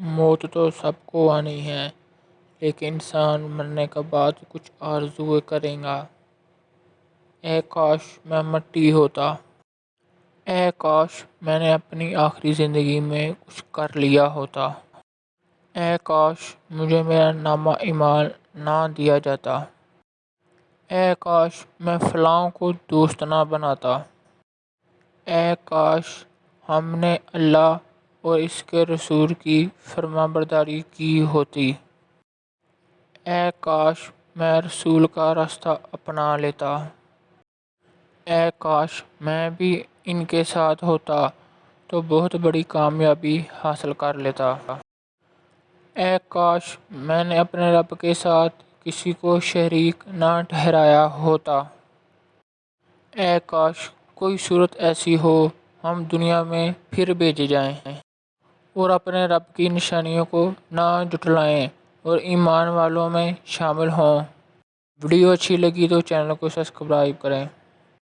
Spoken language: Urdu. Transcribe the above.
موت تو سب کو آنی ہے، لیکن انسان مرنے کے بعد کچھ آرزوئیں کرے گا۔ اے کاش میں مٹی ہوتا۔ اے کاش میں نے اپنی آخری زندگی میں کچھ کر لیا ہوتا۔ اے کاش مجھے میرا نامہ اعمال نہ دیا جاتا۔ اے کاش میں فلاں کو دوست نہ بناتا۔ اے کاش ہم نے اللہ اور اس کے رسول کی فرمانبرداری کی ہوتی۔ اے کاش میں رسول کا راستہ اپنا لیتا۔ اے کاش میں بھی ان کے ساتھ ہوتا تو بہت بڑی کامیابی حاصل کر لیتا۔ اے کاش میں نے اپنے رب کے ساتھ کسی کو شریک نہ ٹھہرایا ہوتا۔ اے کاش کوئی صورت ایسی ہو ہم دنیا میں پھر بھیجے جائیں اور اپنے رب کی نشانیوں کو نہ جھٹلائیں اور ایمان والوں میں شامل ہوں۔ ویڈیو اچھی لگی تو چینل کو سبسکرائب کریں۔